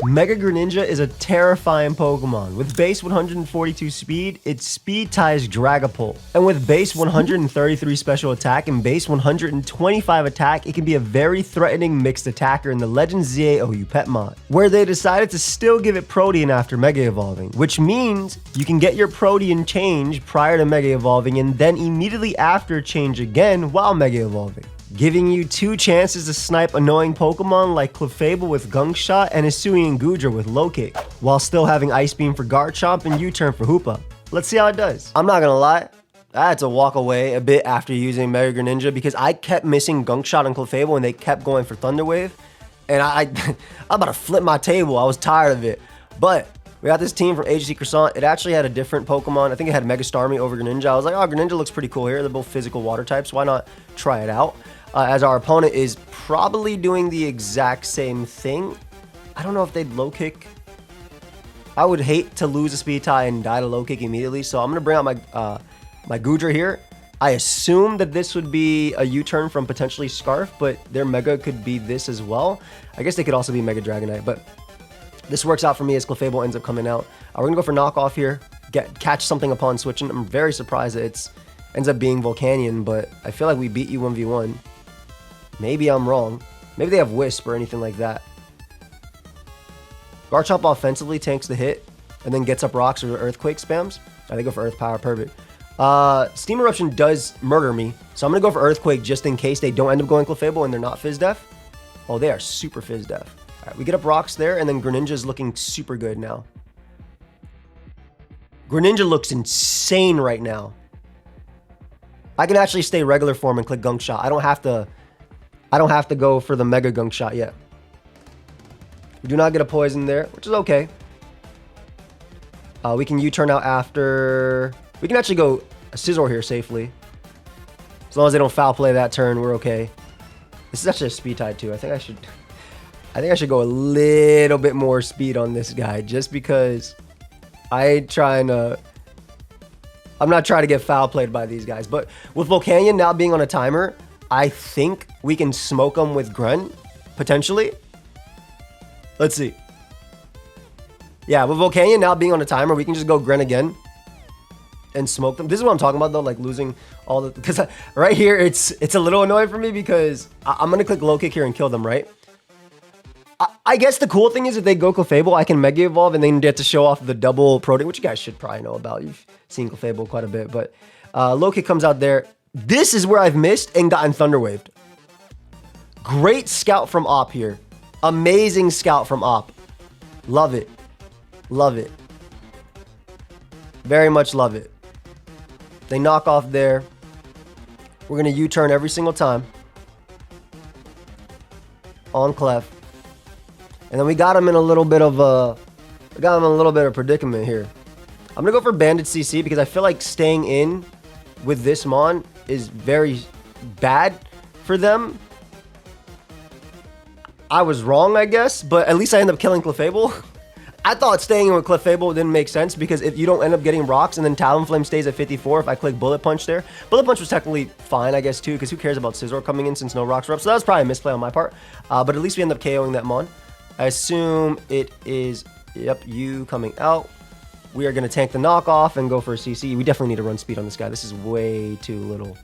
Mega Greninja is a terrifying Pokemon. With base 142 speed, its speed ties Dragapult. And with base 133 special attack and base 125 attack, it can be a very threatening mixed attacker in the Legends ZA OU pet mod, where they decided to still give it Protean after Mega Evolving, which means you can get your Protean change prior to Mega Evolving and then immediately after change again while Mega Evolving, giving you 2 chances to snipe annoying Pokemon like Clefable with Gunk Shot and Hisui and Goodra with Low Kick, while still having Ice Beam for Garchomp and U-Turn for Hoopa. Let's see how it does. I'm not gonna lie, I had to walk away a bit after using Mega Greninja because I kept missing Gunk Shot and Clefable and they kept going for Thunder Wave, and I'm about to flip my table. I was tired of it. But we got this team from Agency Croissant. It actually had a different Pokemon. I think it had Mega Starmie over Greninja. I was like, oh, Greninja looks pretty cool here. They're both physical water types. Why not try it out? As our opponent is probably doing the exact same thing. I don't know if they'd low kick. I would hate to lose a speed tie and die to low kick immediately. So I'm going to bring out my Goodra here. I assume that this would be a U-turn from potentially Scarf, but their Mega could be this as well. I guess they could also be Mega Dragonite, but this works out for me as Clefable ends up coming out. We're going to go for knockoff here. Catch something upon switching. I'm very surprised that it ends up being Volcanion, but I feel like we beat you 1v1. Maybe I'm wrong. Maybe they have Wisp or anything like that. Garchomp offensively tanks the hit and then gets up rocks or Earthquake spams. They go for Earth Power. Perfect. Steam Eruption does murder me, so I'm going to go for Earthquake just in case they don't end up going Clefable and they're not Fizz Def. Oh, they are super Fizz Def. All right, we get up rocks there, and then Greninja is looking super good now. Greninja looks insane right now. I can actually stay regular form and click Gunk Shot. I don't have to go for the Mega Gunk Shot yet. We do not get a poison there, which is okay. We can U-turn out after. We can actually go Scizor here safely. As long as they don't foul play that turn, we're okay. This is actually a speed tie too. I think I should go a little bit more speed on this guy just because I'm not trying to get foul played by these guys. But with Volcanion now being on a timer, I think we can smoke them with Grunt, potentially. Let's see. Yeah, with Volcanion now being on a timer, we can just go Grunt again and smoke them. This is what I'm talking about, though, like losing all the... Because right here, it's a little annoying for me because I'm going to click Low Kick here and kill them, right? I guess the cool thing is if they go Clefable, I can Mega Evolve and then get to show off the double Protean, which you guys should probably know about. You've seen Clefable quite a bit, but Low Kick comes out there. This is where I've missed and gotten Thunder Waved. Great scout from Op here. Amazing scout from Op. Love it. Love it. Very much love it. They knock off there. We're going to U-turn every single time. On Clef. And then we got him in a little bit of a predicament here. I'm going to go for Banded CC because I feel like staying in with this Mon is very bad for them. I was wrong, I guess, but at least I end up killing Clefable. I thought staying in with Clefable didn't make sense because if you don't end up getting rocks and then Talonflame stays at 54, if I click Bullet Punch there. Bullet Punch was technically fine, I guess, too, because who cares about Scizor coming in since no rocks were up. So that was probably a misplay on my part. But at least we end up KOing that Mon. I assume it is, yep, you coming out. We are going to tank the knockoff and go for a CC. We definitely need to run speed on this guy. This is way too little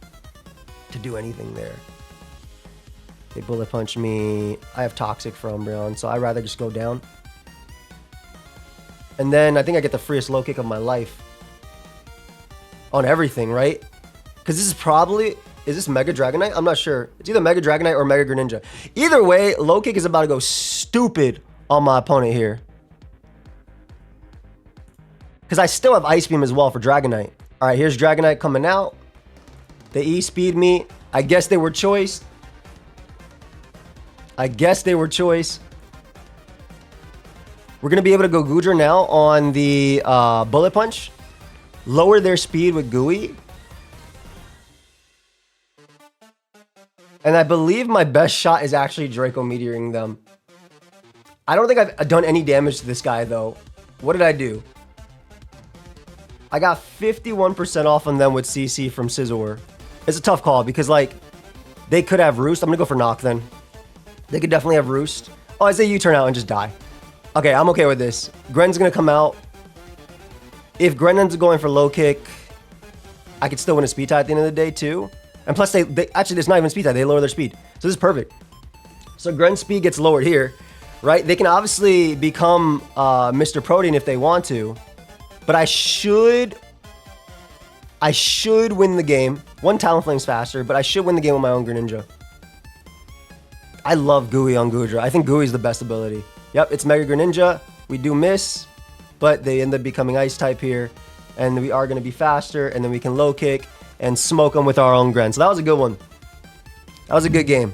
to do anything there. They Bullet Punch me. I have Toxic for Umbreon, so I'd rather just go down. And then I think I get the freest low kick of my life on everything, right? Because this is probably... Is this Mega Dragonite? I'm not sure. It's either Mega Dragonite or Mega Greninja. Either way, low kick is about to go stupid on my opponent here. Because I still have Ice Beam as well for Dragonite. All right, here's Dragonite coming out. They E-speed me. I guess they were choice. We're going to be able to go Goodra now on the Bullet Punch. Lower their speed with Gooey. And I believe my best shot is actually Draco Meteoring them. I don't think I've done any damage to this guy, though. What did I do? I got 51% off on them with CC from Scizor. It's a tough call because, like, they could have Roost. I'm going to go for Knock then. They could definitely have Roost. Oh, I say U-turn out and just die. Okay, I'm okay with this. Gren's gonna come out. If Gren ends up going for low kick, I could still win a speed tie at the end of the day too. And plus, they actually, it's not even speed tie. They lower their speed. So this is perfect. So Gren's speed gets lowered here, right? They can obviously become Mr. Protein if they want to. But I should win the game. One Talonflame's faster, but I should win the game with my own Greninja. I love Gooey on Goodra. I think Gooey's the best ability. Yep, it's Mega Greninja. We do miss, but they end up becoming Ice type here. And we are going to be faster, and then we can low kick and smoke them with our own Gren. So that was a good one. That was a good game.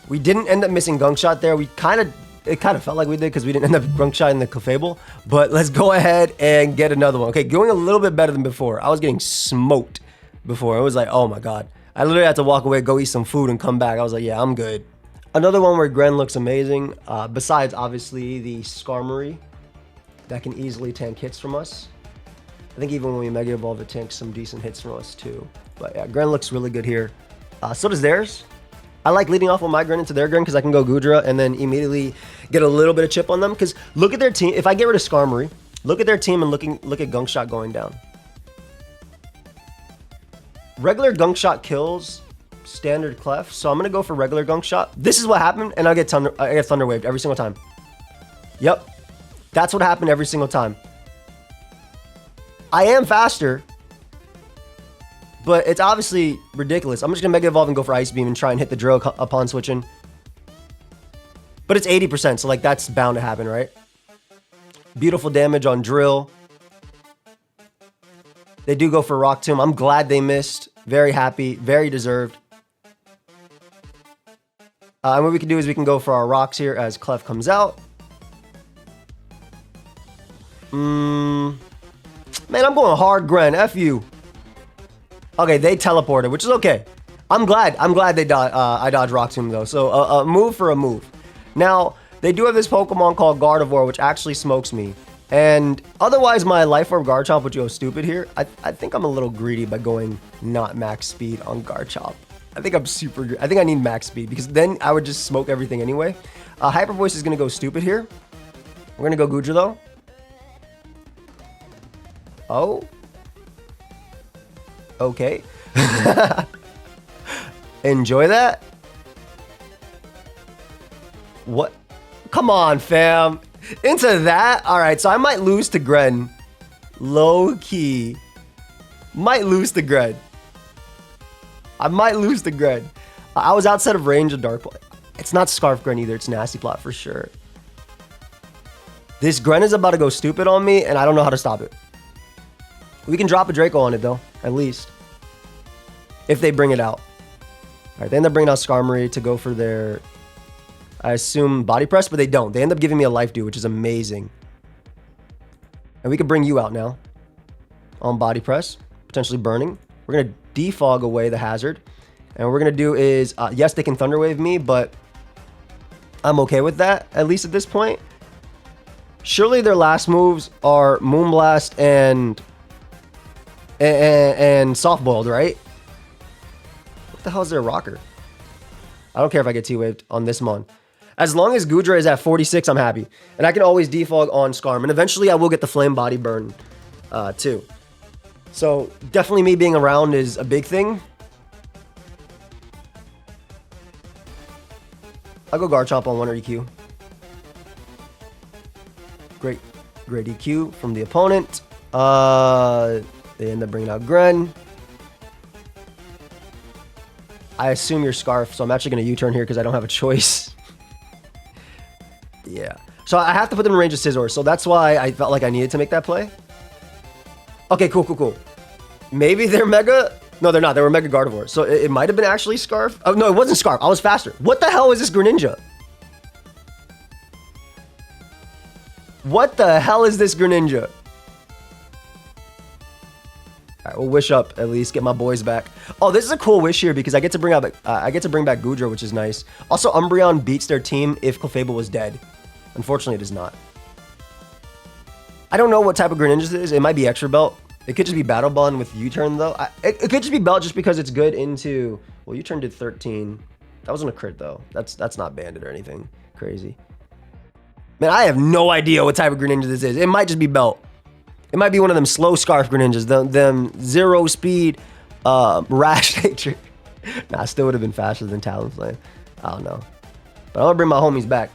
We didn't end up missing Gunk Shot there. It kind of felt like we did because we didn't end up Gunk Shot in the Clefable. But let's go ahead and get another one. Okay, going a little bit better than before. I was getting smoked before. It was like, oh my God. I literally had to walk away, go eat some food, and come back. I was like, yeah, I'm good. Another one where Gren looks amazing, besides obviously the Skarmory that can easily tank hits from us. I think even when we Mega Evolve, it tanks some decent hits from us too. But yeah, Gren looks really good here. So does theirs. I like leading off with my Gren into their Gren because I can go Goodra and then immediately get a little bit of chip on them. Because look at their team. If I get rid of Skarmory, look at their team and look at Gunk Shot going down. Regular Gunk Shot kills standard Clef, so I'm gonna go for regular Gunk Shot. This is what happened, and I get Thunder Waved every single time. Yep, that's what happened every single time. I am faster, but it's obviously ridiculous. I'm just gonna Mega Evolve and go for Ice Beam and try and hit the drill upon switching. But it's 80%, so like that's bound to happen, right? Beautiful damage on drill. They do go for Rock Tomb. I'm glad they missed. Very happy, very deserved. And what we can do is we can go for our rocks here as Clef comes out. Man, I'm going hard Gren. F you. Okay, they teleported, which is okay. I'm glad they I dodged Rock Tomb though. So a move for a move. Now, they do have this Pokemon called Gardevoir, which actually smokes me. And otherwise, my Life Orb Garchomp would go stupid here. I think I'm a little greedy by going not max speed on Garchomp. I think I'm super... I think I need max speed because then I would just smoke everything anyway. Hyper Voice is going to go stupid here. We're going to go Goodra though. Oh. Okay. Enjoy that. What? Come on, fam. Into that? Alright, so I might lose to Gren. Low key. Might lose to Gren. I might lose to Gren. I was outside of range of Dark Play. It's not Scarf Gren either. It's Nasty Plot for sure. This Gren is about to go stupid on me, and I don't know how to stop it. We can drop a Draco on it, though. At least. If they bring it out. Alright, they end up bringing out Skarmory to go for their... I assume Body Press, but they don't. They end up giving me a Life Dew, which is amazing. And we can bring you out now. On Body Press. Potentially burning. We're going to defog away the hazard. And what we're going to do is, yes, they can Thunder Wave me, but I'm okay with that, at least at this point. Surely their last moves are Moonblast and Soft Boiled, right? What the hell is their rocker? I don't care if I get T-Waved on this Mon. As long as Goodra is at 46, I'm happy. And I can always defog on Skarm. And eventually I will get the Flame Body Burn too. So definitely me being around is a big thing. I'll go Garchomp on 1 EQ. Great EQ from the opponent. They end up bringing out Gren. I assume you're Scarf, so I'm actually going to U-turn here because I don't have a choice. Yeah. So I have to put them in range of Scizor, so that's why I felt like I needed to make that play. Okay, cool. Maybe they're Mega... No, they're not. They were Mega Gardevoir. So it might have been actually Scarf. Oh, no, it wasn't Scarf. I was faster. What the hell is this Greninja? What the hell is this Greninja? Alright, we'll wish up at least, get my boys back. Oh, this is a cool wish here because I get to bring out I get to bring back Goodra, which is nice. Also, Umbreon beats their team if Clefable was dead. Unfortunately, it is not. I don't know what type of Greninja this is. It might be Extra Belt. It could just be Battle Bond with U-turn though. It could just be Belt just because it's good into... Well, U-turn did 13. That wasn't a crit though. That's not banded or anything crazy. Man, I have no idea what type of Greninja this is. It might just be Belt. It might be one of them slow Scarf Greninjas. Them 0 speed, rash nature. Nah, still would have been faster than Talonflame. I don't know. But I'm gonna bring my homies back.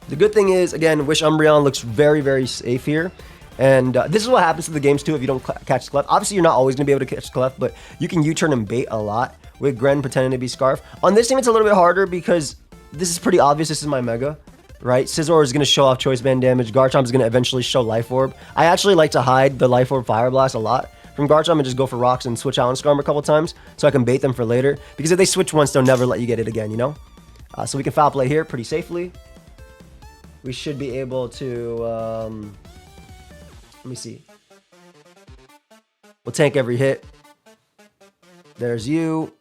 The good thing is, again, Wish Umbreon looks very, very safe here. And this is what happens to the games too if you don't catch the Clef. Obviously, you're not always gonna be able to catch the Clef, but you can U-turn and bait a lot with Gren pretending to be Scarf. On this team, it's a little bit harder because this is pretty obvious. This is my Mega, right? Scizor is gonna show off Choice Band damage. Garchomp is gonna eventually show Life Orb. I actually like to hide the Life Orb Fire Blast a lot from Garchomp and just go for rocks and switch out on Skarmory a couple times so I can bait them for later. Because if they switch once, they'll never let you get it again, you know? So we can foul play here pretty safely. We should be able to, let me see. We'll tank every hit. There's you.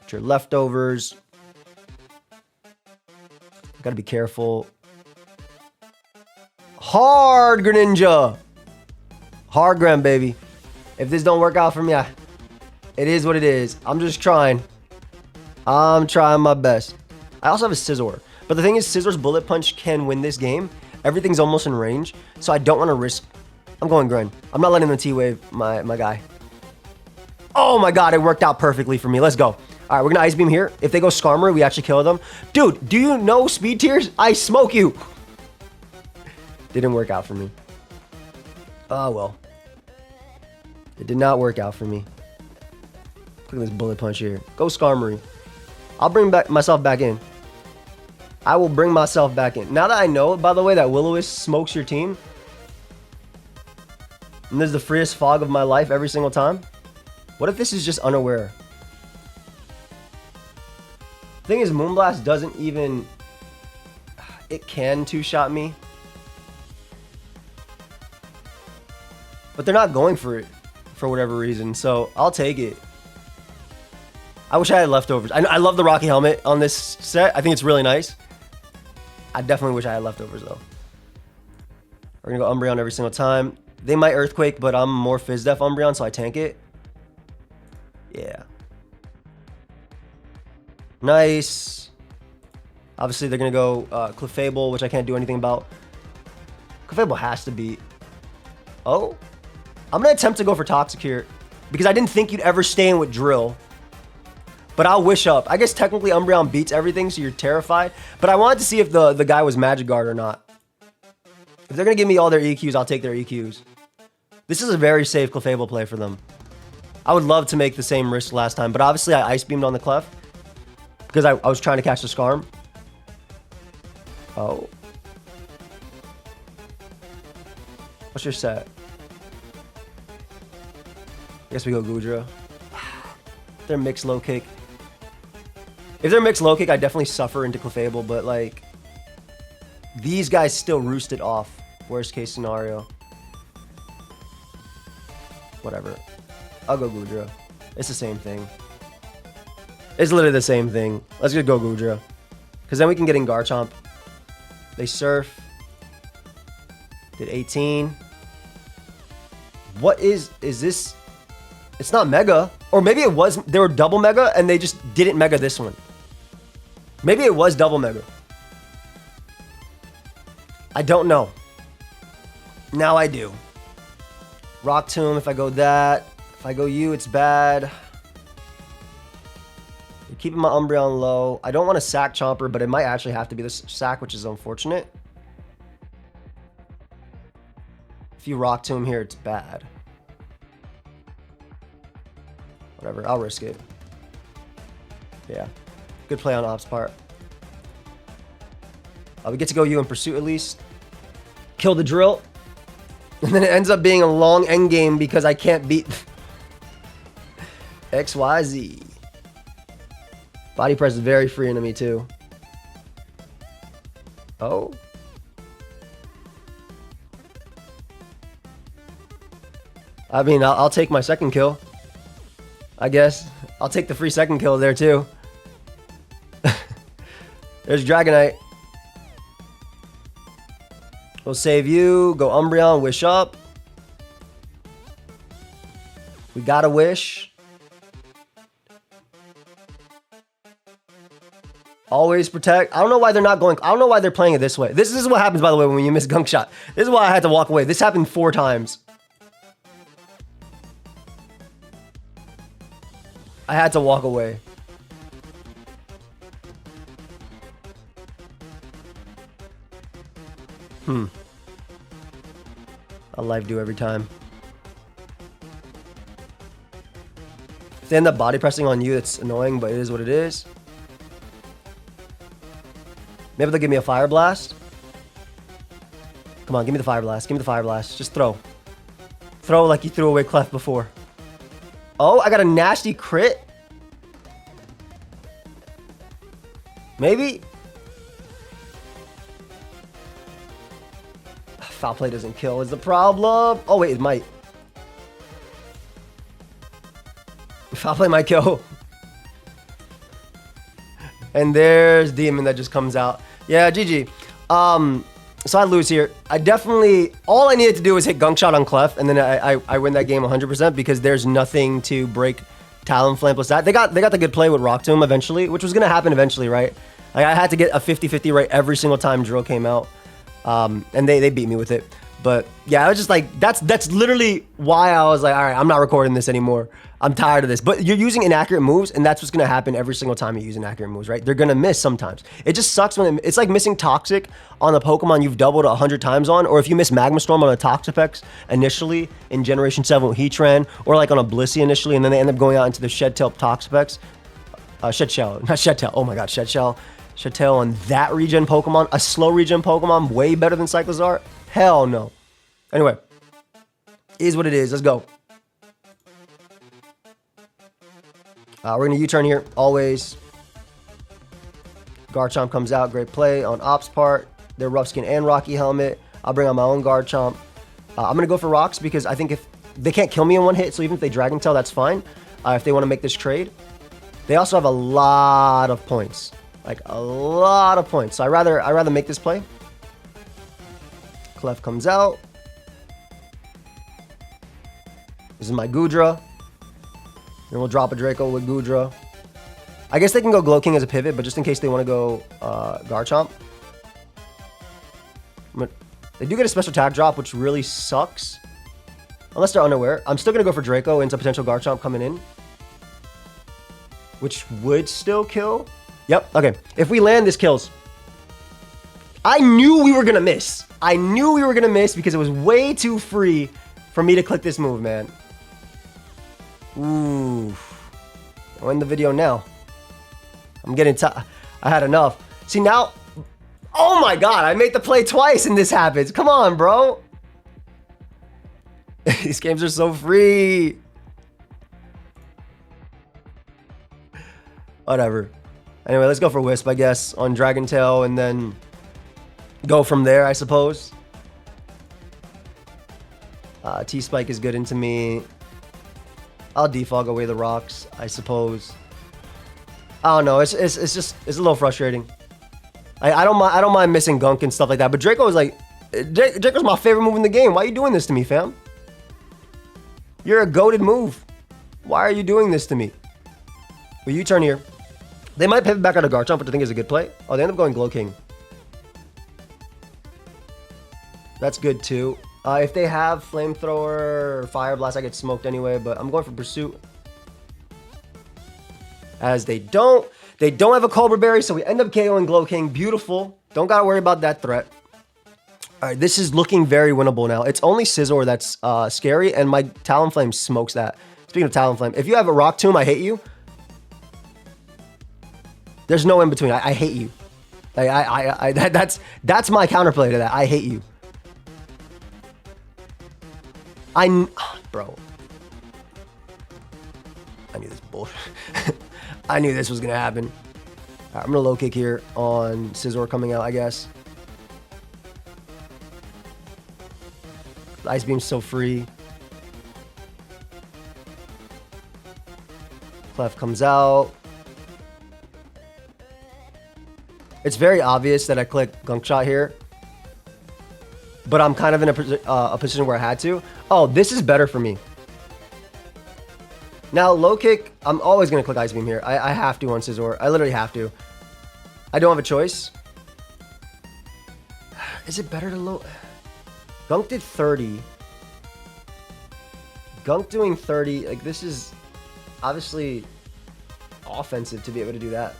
Get your leftovers. Gotta be careful. Hard Greninja. Hard Gren, baby. If this don't work out for me, it is what it is. I'm just trying. I'm trying my best. I also have a Scizor. But the thing is, Scizor's Bullet Punch can win this game. Everything's almost in range. So I don't want to risk. I'm going Gren. I'm not letting the T-Wave my guy. Oh my god, it worked out perfectly for me. Let's go. All right, we're going to Ice Beam here. If they go Skarmory, we actually kill them. Dude, do you know Speed Tears? I smoke you. Didn't work out for me. Oh, well. It did not work out for me. Look at this Bullet Punch here. Go Skarmory. I'll bring myself back in. I will bring myself back in. Now that I know, by the way, that Will-O-Wisp smokes your team. And this is the freest fog of my life every single time. What if this is just unaware? Thing is, Moonblast doesn't even... It can two-shot me. But they're not going for it for whatever reason, so I'll take it. I wish I had leftovers. I love the Rocky Helmet on this set. I think it's really nice. I definitely wish I had leftovers, though. We're going to go Umbreon every single time. They might Earthquake, but I'm more Fizz Def Umbreon, so I tank it. Yeah. Nice. Obviously, they're going to go Clefable, which I can't do anything about. Clefable has to beat. Oh. I'm going to attempt to go for Toxic here because I didn't think you'd ever stay in with Drill. But I'll Wish Up. I guess technically Umbreon beats everything, so you're terrified. But I wanted to see if the guy was Magic Guard or not. If they're going to give me all their EQs, I'll take their EQs. This is a very safe Clefable play for them. I would love to make the same risk last time, but obviously I Ice Beamed on the Clef because I was trying to catch the Skarm. Oh. What's your set? I guess we go Goodra. They're mixed low kick. If they're mixed low kick, I definitely suffer into Clefable, but like these guys still roosted off. Worst case scenario. Whatever. I'll go Goodra. It's the same thing. It's literally the same thing. Let's just go Goodra. Because then we can get in Garchomp. They Surf. Did 18. What is this? It's not Mega. Or maybe it was, they were double Mega and they just didn't Mega this one. Maybe it was double Mega. I don't know. Now I do. Rock Tomb, if I go that. If I go you, it's bad. You're keeping my Umbreon low. I don't want to sack Chomper, but it might actually have to be this sack, which is unfortunate. If you Rock Tomb here, it's bad. Whatever, I'll risk it. Yeah. Good play on Op's part. We get to go you in pursuit at least. Kill the Drill. And then it ends up being a long endgame because I can't beat XYZ. Body press is very free into me too. Oh. I mean, I'll take my second kill. I guess. I'll take the free second kill there too. There's Dragonite. We'll save you. Go Umbreon. Wish up. We got a Wish. Always protect. I don't know why they're not going. I don't know why they're playing it this way. This is what happens, by the way, when you miss gunk shot. This is why I had to walk away. This happened 4 times. I had to walk away. A life do every time. If they end up body pressing on you, it's annoying, but it is what it is. Maybe they'll give me a fire blast. Come on, give me the fire blast. Give me the fire blast. Just throw. Throw like you threw away Clef before. Oh, I got a nasty crit. Maybe. Foul play doesn't kill is the problem. Oh, wait, it might. Foul play might kill. And there's Demon that just comes out. Yeah, GG. So I lose here. I definitely, all I needed to do was hit Gunk Shot on Clef, and then I win that game 100% because there's nothing to break Talonflame plus that. They got the good play with Rock Tomb eventually, which was going to happen eventually, right? Like, I had to get a 50-50 right every single time Drill came out. And they beat me with it. But yeah, I was just like, that's literally why I was like, all right, I'm not recording this anymore. I'm tired of this. But you're using inaccurate moves, and that's what's going to happen every single time you use inaccurate moves, right? They're going to miss sometimes. It just sucks when it's like missing Toxic on a Pokemon you've doubled 100 times on, or if you miss Magma Storm on a Toxapex initially in Generation 7 with Heatran, or like on a Blissey initially, and then they end up going out into the Shed Tail Toxapex. Shed Shell, not Shed Tail. Oh my god, Shed Shell. Shed Tail on that regen Pokemon, a slow regen Pokemon, way better than Cyclizar? Hell no. Anyway, is what it is. Let's go. We're going to U-turn here, always. Garchomp comes out. Great play on Op's part. They're Rough Skin and Rocky Helmet. I'll bring out my own Garchomp. I'm going to go for Rocks because I think if they can't kill me in one hit, so even if they Dragon Tail, that's fine. If they want to make this trade. They also have a lot of points. Like, a lot of points. So I'd rather make this play. Clef comes out. This is my Goodra. Then we'll drop a Draco with Goodra. I guess they can go Glow King as a pivot, but just in case they want to go Garchomp. They do get a special attack drop, which really sucks. Unless they're unaware. I'm still going to go for Draco into potential Garchomp coming in. Which would still kill. Yep, okay. If we land, this kills. I knew we were going to miss. I knew we were going to miss because it was way too free for me to click this move, man. Ooh. I'll end the video now. I'm getting tired. I had enough. See, now... Oh my god, I made the play twice and this happens. Come on, bro. These games are so free. Whatever. Anyway, let's go for Wisp, I guess, on Dragon Tail, and then go from there, I suppose. T-Spike is good into me. I'll defog away the rocks, I suppose. I don't know. It's just a little frustrating. I don't mind missing Gunk and stuff like that. But Draco was like, Draco's my favorite move in the game. Why are you doing this to me, fam? You're a goated move. Why are you doing this to me? Well, you turn here. They might pivot back out of Garchomp, which I think is a good play. Oh, they end up going Glow King. That's good too. If they have Flamethrower or Fire Blast, I get smoked anyway, but I'm going for Pursuit. As they don't have a Cobra Berry, so we end up KOing Glow King. Beautiful. Don't gotta worry about that threat. Alright, this is looking very winnable now. It's only Scizor that's scary, and my Talonflame smokes that. Speaking of Talonflame, if you have a Rock Tomb, I hate you. There's no in between. I hate you. That's my counterplay to that. I hate you. Bro. I knew this bullshit. I knew this was gonna happen. Right, I'm gonna low kick here on Scizor coming out, I guess. The Ice Beam's so free. Clef comes out. It's very obvious that I click Gunk Shot here. But I'm kind of in a position where I had to. Oh, this is better for me. Now, low kick, I'm always going to click Ice Beam here. I have to on Scizor. I literally have to. I don't have a choice. Is it better to low? Gunk did 30. Gunk doing 30. Like, this is obviously offensive to be able to do that.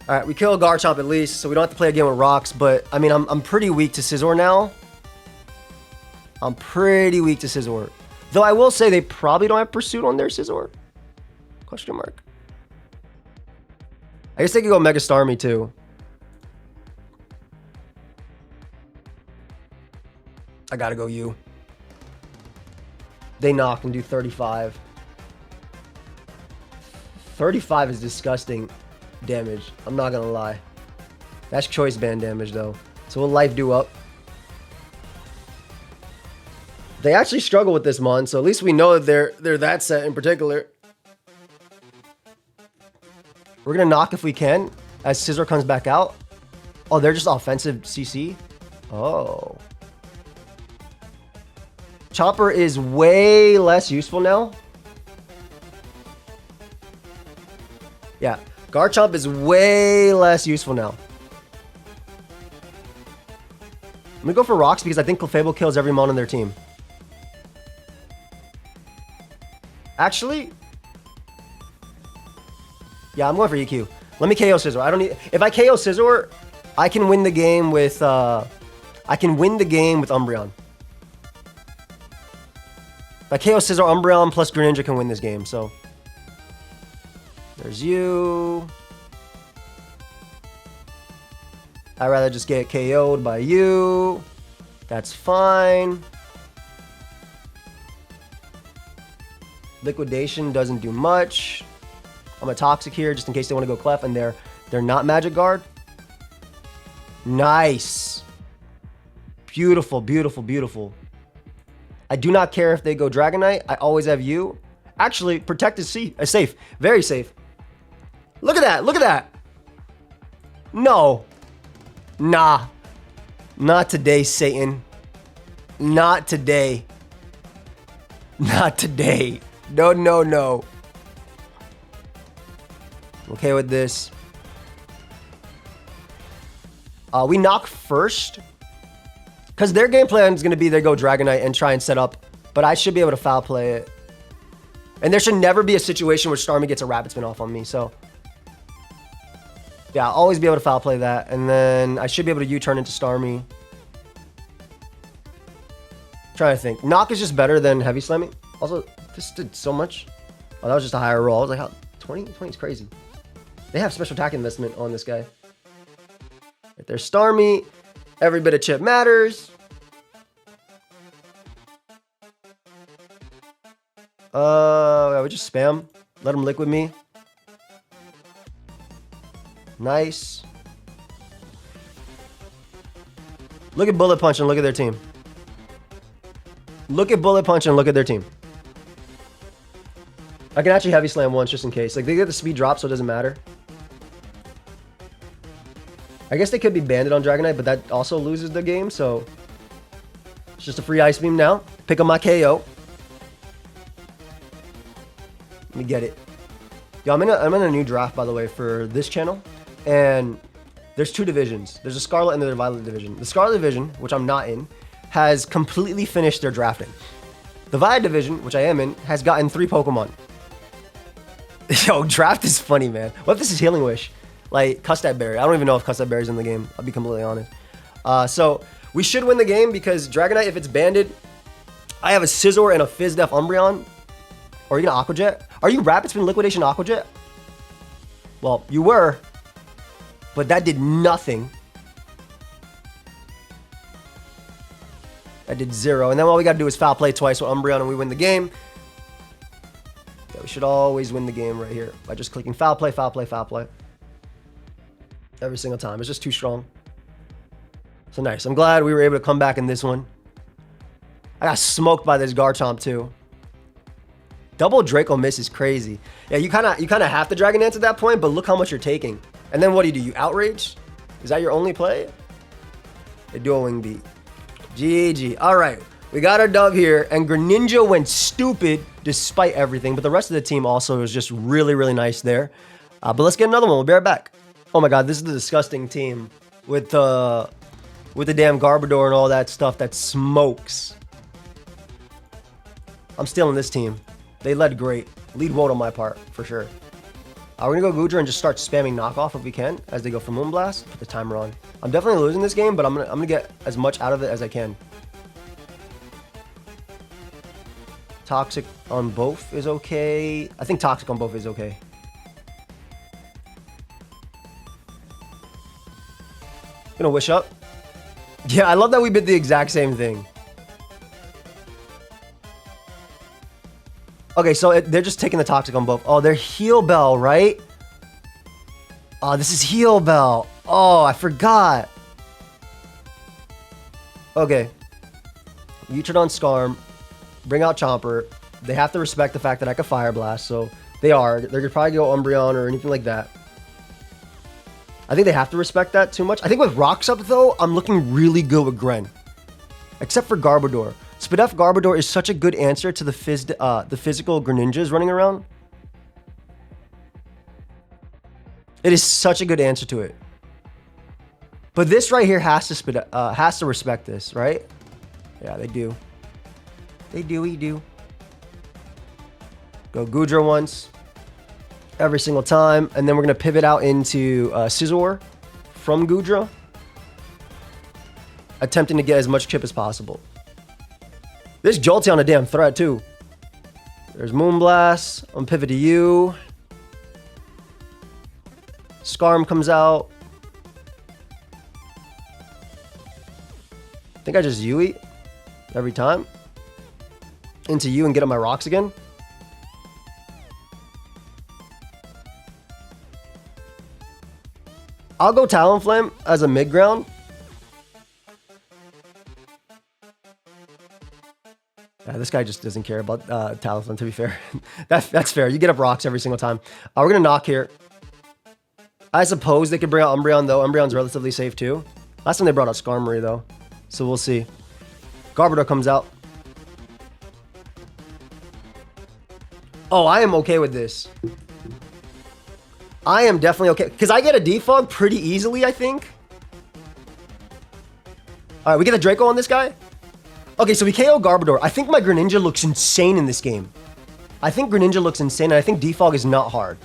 All right, we kill Garchomp at least, so we don't have to play again with rocks. But I mean, I'm pretty weak to Scizor now. I'm pretty weak to Scizor. Though I will say they probably don't have Pursuit on their Scizor. Question mark. I guess they could go Mega Starmie too. I gotta go you. They knock and do 35. 35 is disgusting damage. I'm not gonna lie. That's choice band damage though. So will life do up? They actually struggle with this mon, so at least we know that they're that set in particular. We're gonna knock if we can as Scizor comes back out. Oh, they're just offensive CC. Oh. Chopper is way less useful now. Yeah, Garchomp is way less useful now. I'm gonna go for rocks because I think Clefable kills every mon on their team. Actually, yeah, I'm going for EQ. Let me KO Scizor. I don't need. If I KO Scizor, I can win the game with. I can win the game with Umbreon. If I KO Scizor, Umbreon plus Greninja can win this game. So there's you. I'd rather just get KO'd by you. That's fine. Liquidation doesn't do much. I'm a Toxic here just in case they want to go Clef and they're not Magic Guard. Nice. Beautiful, beautiful, beautiful. I do not care if they go Dragonite. I always have you. Actually, Protect is safe. Very safe. Look at that. Look at that. No. Nah. Not today, Satan. Not today. Not today. No, no, no. Okay with this. We knock first. Because their game plan is going to be they go Dragonite and try and set up. But I should be able to foul play it. And there should never be a situation where Starmie gets a Rapid Spin off on me. So, yeah, I'll always be able to foul play that. And then I should be able to U-turn into Starmie. Trying to think. Knock is just better than Heavy Slamming. Also, this did so much. Oh, that was just a higher roll. I was like, how? 20? 20 is crazy. They have special attack investment on this guy. Right there's Starmie. Every bit of chip matters. Yeah, we just spam. Let him liquid me. Nice. Look at Bullet Punch and look at their team. Look at Bullet Punch and look at their team. I can actually Heavy Slam once just in case. Like, they get the speed drop, so it doesn't matter. I guess they could be banded on Dragonite, but that also loses the game, so it's just a free Ice Beam now. Pick up my KO. Let me get it. Yo, I'm in a new draft, by the way, for this channel, and there's two divisions. There's a Scarlet and there's a Violet division. The Scarlet division, which I'm not in, has completely finished their drafting. The Violet division, which I am in, has gotten 3 Pokemon. Yo, draft is funny, man. What if this is Healing Wish? Like, Custard Berry. I don't even know if Custard Berry's in the game. I'll be completely honest. So, we should win the game because Dragonite, if it's banded, I have a Scizor and a Fizdef Umbreon. Or are you gonna Aqua Jet? Are you Rapid Spin Liquidation Aqua Jet? Well, you were. But that did nothing. That did 0. And then all we gotta do is foul play twice with Umbreon and we win the game. Yeah, we should always win the game right here by just clicking foul play, foul play, foul play. Every single time. It's just too strong. So nice. I'm glad we were able to come back in this one. I got smoked by this Garchomp too. Double Draco miss is crazy. Yeah, you kind of have to Dragon Dance at that point, but look how much you're taking. And then what do? You Outrage? Is that your only play? A dual wing beat. GG. All right. We got our dub here, and Greninja went stupid despite everything, but the rest of the team also was just really, really nice there. But let's get another one. We'll be right back. Oh my god, this is the disgusting team with the damn Gardevoir and all that stuff that smokes. I'm stealing this team. They led great. Lead wold on my part, for sure. We're gonna go Goodra and just start spamming knockoff if we can as they go for Moonblast. Put the timer on. I'm definitely losing this game, but I'm gonna get as much out of it as I can. Toxic on both is okay. I think Toxic on both is okay. Gonna Wish Up. Yeah, I love that we did the exact same thing. Okay, so they're just taking the Toxic on both. Oh, they're Heal Bell, right? Oh, this is Heal Bell. Oh, I forgot. Okay. U-turn on Scarm. Bring out Chomper. They have to respect the fact that I can Fire Blast, so they are. They're gonna probably go Umbreon or anything like that. I think they have to respect that too much. I think with Rocks up, though, I'm looking really good with Gren. Except for Gardevoir. Spidef Gardevoir is such a good answer to the physical Greninjas running around. It is such a good answer to it. But this right here has to respect this, right? Yeah, they do. They do. Go Goodra once. Every single time. And then we're going to pivot out into Scizor from Goodra. Attempting to get as much chip as possible. This Jolteon a damn threat, too. There's Moonblast. I'm pivot to you. Scarm comes out. I think I just Yui every time. Into you and get on my rocks again. I'll go Talonflame as a mid-ground. Yeah, this guy just doesn't care about Talonflame, to be fair. That's fair. You get up rocks every single time. We're going to knock here. I suppose they could bring out Umbreon, though. Umbreon's relatively safe, too. Last time they brought out Skarmory, though. So we'll see. Gardevoir comes out. Oh, I am okay with this. I am definitely okay. Because I get a defog pretty easily, I think. All right, we get a Draco on this guy. Okay, so we KO Gardevoir. I think my Greninja looks insane in this game. I think Greninja looks insane, and I think defog is not hard.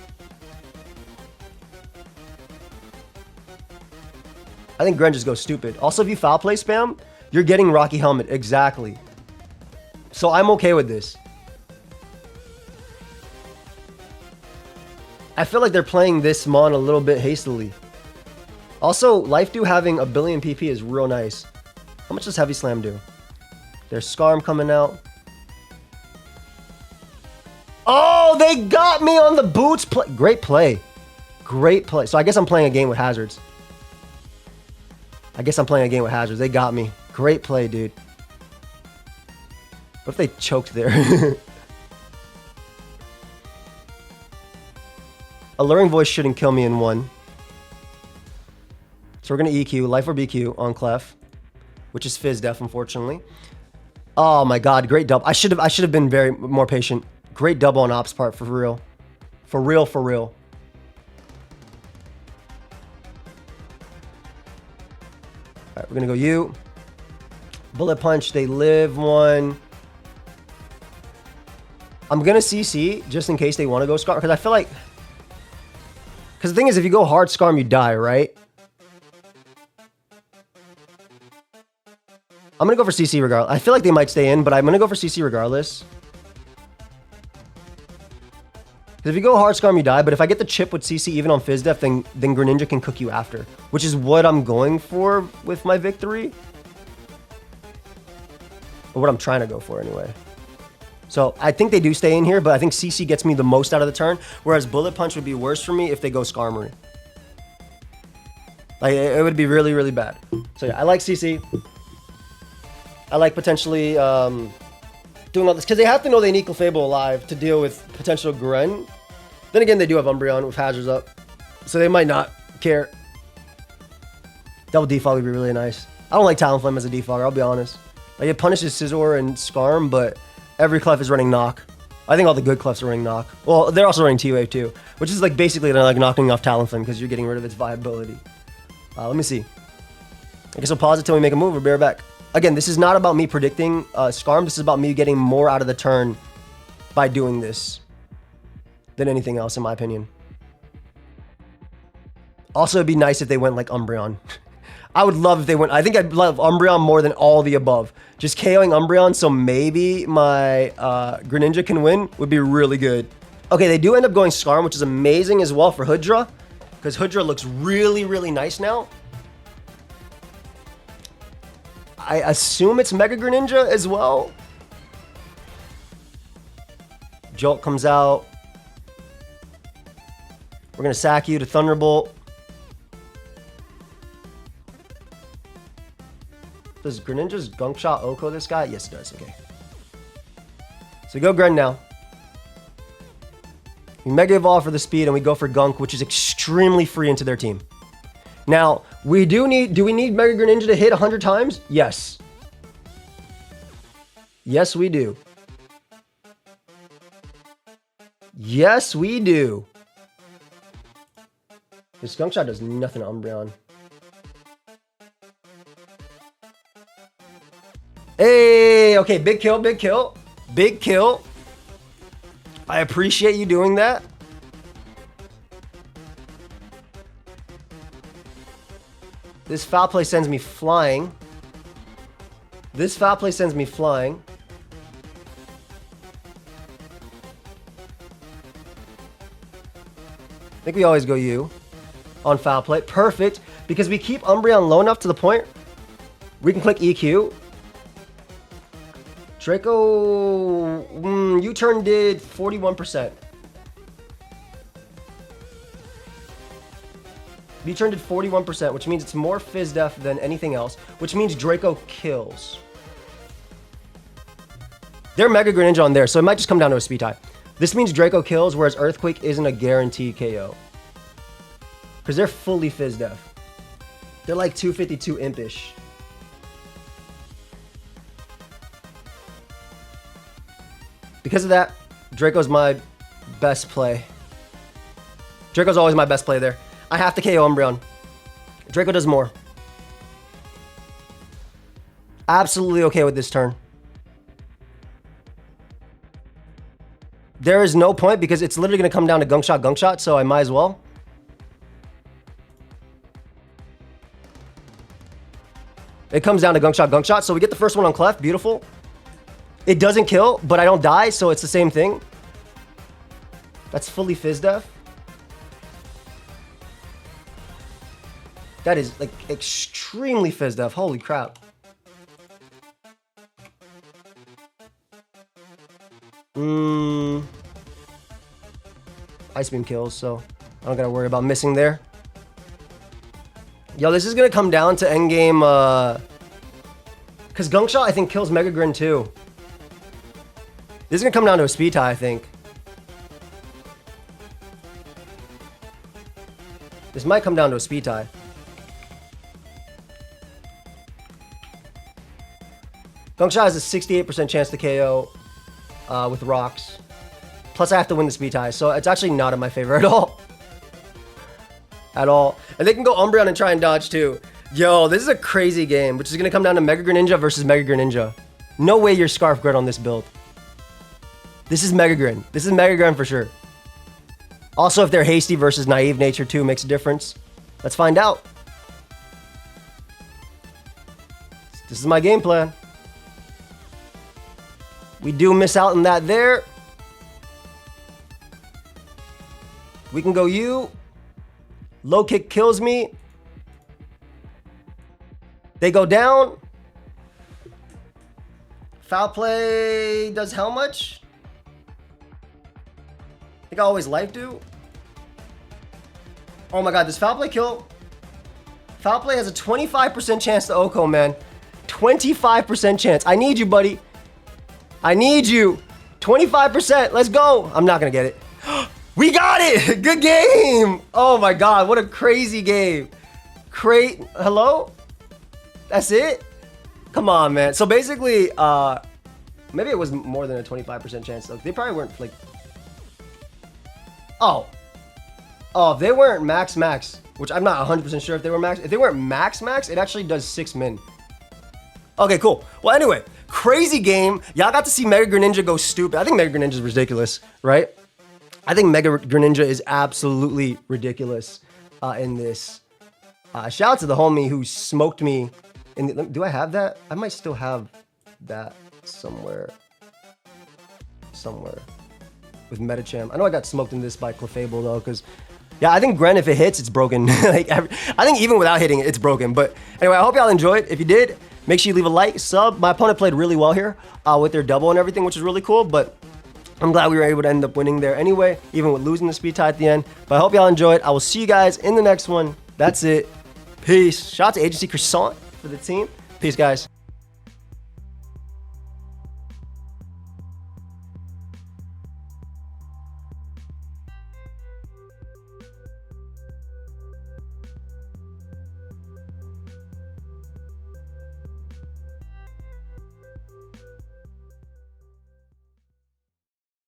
I think Gren just goes stupid. Also, if you foul play spam, you're getting Rocky Helmet. Exactly. So I'm okay with this. I feel like they're playing this Mon a little bit hastily. Also, Life Dew having a billion PP is real nice. How much does Heavy Slam do? There's Scarm coming out. Oh, they got me on the boots. Great play. Great play. So I guess I'm playing a game with hazards. They got me. Great play, dude. What if they choked there? Alluring Voice shouldn't kill me in one. So we're going to EQ, Life or BQ on Clef, which is Fizz Def, unfortunately. Oh my god, great double. I should have been very more patient. Great double on Ops part, for real. For real. Alright, we're going to go you. Bullet Punch, they live one. I'm going to CC just in case they want to go Scar, because I feel like... Because the thing is, if you go hard Scarm, you die, right? I'm going to go for CC regardless. I feel like they might stay in, but I'm going to go for CC regardless. Because if you go hard Scarm, you die. But if I get the chip with CC even on Fizz Def, then Greninja can cook you after. Which is what I'm going for with my victory. Or what I'm trying to go for anyway. So I think they do stay in here, but I think CC gets me the most out of the turn. Whereas Bullet Punch would be worse for me if they go Skarmory. Like, it would be really, really bad. So yeah, I like CC. I like potentially doing all this. Because they have to know they need Clefable alive to deal with potential Gren. Then again, they do have Umbreon with Hazards up. So they might not care. Double Defog would be really nice. I don't like Talonflame as a defogger, I'll be honest. Like, it punishes Scizor and Scarm, but every Clef is running Knock. I think all the good Clefs are running Knock. Well, they're also running T-Wave too, which is like basically like knocking off Talonflame because you're getting rid of its viability. Let me see. I guess I'll pause it till we make a move or bear back. Again, this is not about me predicting Skarm. This is about me getting more out of the turn by doing this than anything else, in my opinion. Also, it'd be nice if they went like Umbreon. I would love if they went... I think I'd love Umbreon more than all the above. Just KOing Umbreon so maybe my Greninja can win would be really good. Okay, they do end up going Skarm, which is amazing as well for Hoodra. Because Hoodra looks really, really nice now. I assume it's Mega Greninja as well. Jolt comes out. We're going to sack you to Thunderbolt. Does Greninja's Gunk Shot Oko this guy? Yes, it does. Okay. So we go Gren now. We Mega Evolve for the speed, and we go for Gunk, which is extremely free into their team. Now, we do we need Mega Greninja to hit 100 times? Yes. Yes, we do. Yes, we do. This Gunk Shot does nothing to Umbreon. Hey, okay, big kill, big kill, big kill. I appreciate you doing that. This foul play sends me flying. This foul play sends me flying. I think we always go you on foul play. Perfect, because we keep Umbreon low enough to the point we can click EQ. Draco, U-turn did 41%. U-turn did 41%, which means it's more Fizz Def than anything else, which means Draco kills. They're Mega Greninja on there, so it might just come down to a speed tie. This means Draco kills, whereas Earthquake isn't a guaranteed KO. Because they're fully Fizz Def. They're like 252 impish. Because of that, Draco's my best play. Draco's always my best play there. I have to KO Umbreon. Draco does more. Absolutely okay with this turn. There is no point because it's literally going to come down to Gunk Shot, so I might as well. It comes down to Gunk Shot, so we get the first one on Clef. Beautiful. It doesn't kill, but I don't die, so it's the same thing. That's fully Fizz Def. That is, like, extremely Fizz Def. Holy crap. Ice Beam kills, so I don't gotta worry about missing there. Yo, this is gonna come down to endgame, because Gunk Shot, I think, kills Mega Grin too. This is going to come down to a speed tie, I think. This might come down to a speed tie. Gunk Shot has a 68% chance to KO with rocks. Plus, I have to win the speed tie, so it's actually not in my favor at all. At all. And they can go Umbreon and try and dodge, too. Yo, this is a crazy game, which is going to come down to Mega Greninja versus Mega Greninja. No way you're Scarf Grid on this build. This is Mega Grin. This is Mega Grin for sure. Also, if they're hasty versus naive nature too makes a difference. Let's find out. This is my game plan. We do miss out on that there. We can go you. Low kick kills me. They go down. Foul play does how much? I think I always life do. Oh my god, does foul play kill? Foul play has a 25% chance to Oko, man. 25% chance. I need you, buddy. I need you. 25%. Let's go. I'm not going to get it. We got it. Good game. Oh my god, what a crazy game. Hello? That's it? Come on, man. So basically, Maybe it was more than a 25% chance. Though. They probably weren't like... Oh, if they weren't max, which I'm not 100% sure if they were max. If they weren't max, it actually does 6 min. Okay, cool. Well, anyway, crazy game. Y'all got to see Mega Greninja go stupid. I think Mega Greninja is ridiculous, right? I think Mega Greninja is absolutely ridiculous in this. Shout out to the homie who smoked me. Do I have that? I might still have that somewhere. With Metacham. I know I got smoked in this by Clefable though, because yeah, I think Gren, if it hits, it's broken. Like I think even without hitting it, it's broken. But anyway, I hope y'all enjoyed. If you did, make sure you leave a like, sub. My opponent played really well here with their double and everything, which is really cool. But I'm glad we were able to end up winning there anyway, even with losing the speed tie at the end. But I hope y'all enjoyed. I will see you guys in the next one. That's it. Peace. Shout out to Agency Croissant for the team. Peace, guys.